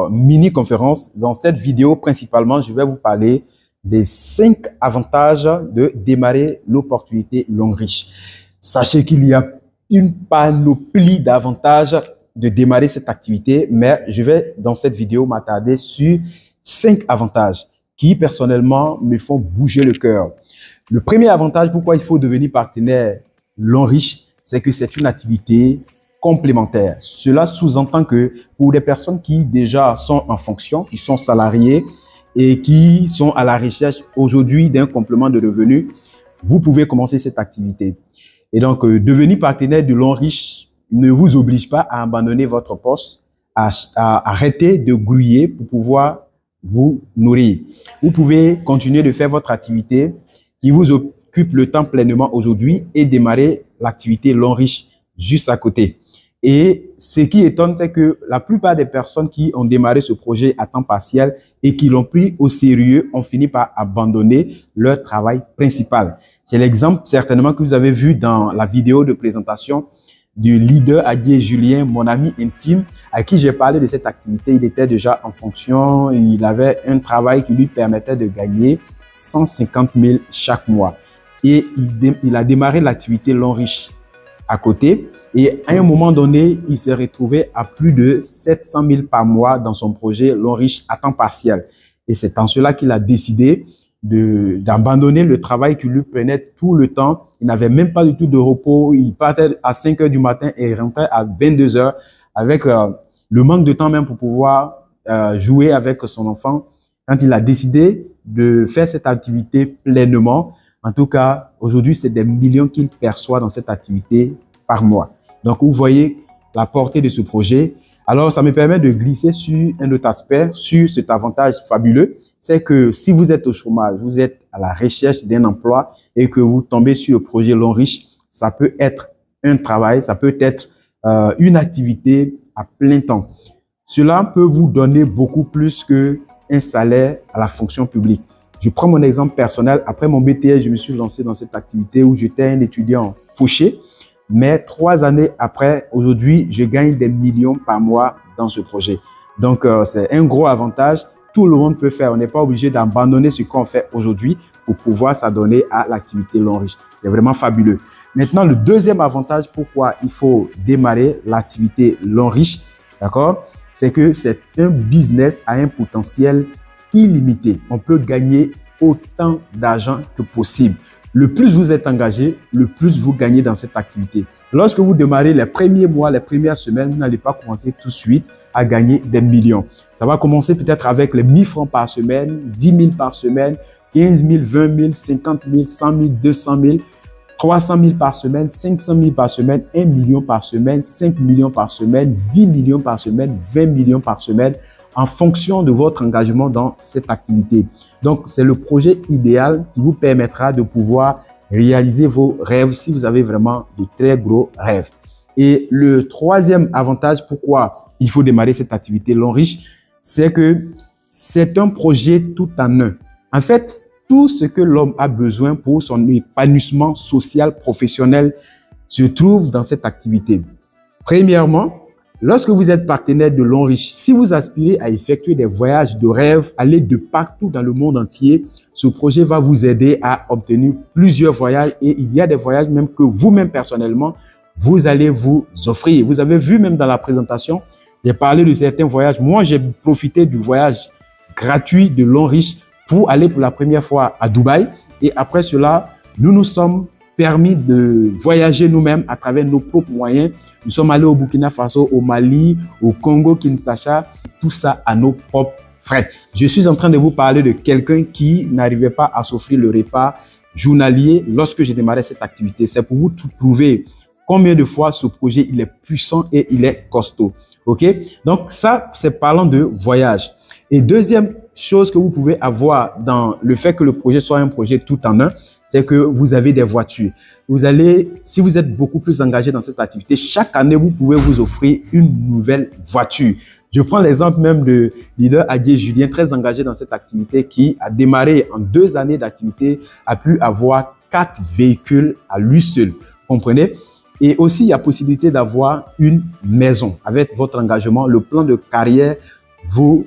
Mini-conférence. Dans cette vidéo, principalement, je vais vous parler des 5 avantages de démarrer l'opportunité longue riche. Sachez qu'il y a une panoplie d'avantages de démarrer cette activité, mais je vais dans cette vidéo m'attarder sur 5 avantages qui, personnellement, me font bouger le cœur. Le premier avantage, pourquoi il faut devenir partenaire long riche, c'est que c'est une activité complémentaire. Cela sous-entend que pour des personnes qui déjà sont en fonction, qui sont salariés et qui sont à la recherche aujourd'hui d'un complément de revenus, vous pouvez commencer cette activité. Et donc, devenir partenaire du long riche ne vous oblige pas à abandonner votre poste, à arrêter de grouiller pour pouvoir vous nourrir. Vous pouvez continuer de faire votre activité qui vous occupe le temps pleinement aujourd'hui et démarrer l'activité long riche juste à côté. Et ce qui étonne, c'est que la plupart des personnes qui ont démarré ce projet à temps partiel et qui l'ont pris au sérieux ont fini par abandonner leur travail principal. C'est l'exemple certainement que vous avez vu dans la vidéo de présentation du leader Adié Julien, mon ami intime, à qui j'ai parlé de cette activité. Il était déjà en fonction, il avait un travail qui lui permettait de gagner 150 000 chaque mois. Et il a démarré l'activité long riche à côté. Et à un moment donné, il s'est retrouvé à plus de 700 000 par mois dans son projet long riche à temps partiel. Et c'est en cela qu'il a décidé d'abandonner le travail qui lui prenait tout le temps. Il n'avait même pas du tout de repos. Il partait à 5 heures du matin et rentrait à 22 heures avec le manque de temps même pour pouvoir jouer avec son enfant. Quand il a décidé de faire cette activité pleinement, en tout cas, aujourd'hui, c'est des millions qu'il perçoit dans cette activité par mois. Donc, vous voyez la portée de ce projet. Alors, ça me permet de glisser sur un autre aspect, sur cet avantage fabuleux. C'est que si vous êtes au chômage, vous êtes à la recherche d'un emploi et que vous tombez sur le projet long riche, ça peut être un travail, ça peut être une activité à plein temps. Cela peut vous donner beaucoup plus qu'un salaire à la fonction publique. Je prends mon exemple personnel. Après mon BTS, je me suis lancé dans cette activité où j'étais un étudiant fauché. Mais 3 années après, aujourd'hui, je gagne des millions par mois dans ce projet. Donc, c'est un gros avantage. Tout le monde peut faire. On n'est pas obligé d'abandonner ce qu'on fait aujourd'hui pour pouvoir s'adonner à l'activité long riche. C'est vraiment fabuleux. Maintenant, le deuxième avantage, pourquoi il faut démarrer l'activité long riche, d'accord, c'est que c'est un business à un potentiel illimité. On peut gagner autant d'argent que possible. Le plus vous êtes engagé, le plus vous gagnez dans cette activité. Lorsque vous démarrez les premiers mois, les premières semaines, vous n'allez pas commencer tout de suite à gagner des millions. Ça va commencer peut-être avec les 1000 francs par semaine, 10 000 par semaine, 15 000, 20 000, 50 000, 100 000, 200 000, 300 000 par semaine, 500 000 par semaine, 1 million par semaine, 5 millions par semaine, 10 millions par semaine, 20 millions par semaine, en fonction de votre engagement dans cette activité. Donc, c'est le projet idéal qui vous permettra de pouvoir réaliser vos rêves si vous avez vraiment de très gros rêves. Et le troisième avantage, pourquoi il faut démarrer cette activité long riche, c'est que c'est un projet tout en un. En fait, tout ce que l'homme a besoin pour son épanouissement social, professionnel, se trouve dans cette activité. Premièrement, lorsque vous êtes partenaire de long riche, si vous aspirez à effectuer des voyages de rêve, aller de partout dans le monde entier, ce projet va vous aider à obtenir plusieurs voyages et il y a des voyages même que vous-même personnellement, vous allez vous offrir. Vous avez vu même dans la présentation, j'ai parlé de certains voyages. Moi, j'ai profité du voyage gratuit de long riche pour aller pour la première fois à Dubaï et après cela, nous nous sommes permis de voyager nous-mêmes à travers nos propres moyens. Nous sommes allés au Burkina Faso, au Mali, au Congo, Kinshasa, tout ça à nos propres frais. Je suis en train de vous parler de quelqu'un qui n'arrivait pas à s'offrir le repas journalier lorsque j'ai démarré cette activité. C'est pour vous prouver combien de fois ce projet il est puissant et il est costaud. Ok? Donc ça, c'est parlant de voyage. Et deuxième chose que vous pouvez avoir dans le fait que le projet soit un projet tout en un, c'est que vous avez des voitures. Vous allez, si vous êtes beaucoup plus engagé dans cette activité, chaque année, vous pouvez vous offrir une nouvelle voiture. Je prends l'exemple même de leader Adié Julien, très engagé dans cette activité, qui a démarré en 2 années d'activité, a pu avoir 4 véhicules à lui seul. Vous comprenez? Et aussi, il y a possibilité d'avoir une maison avec votre engagement, le plan de carrière vous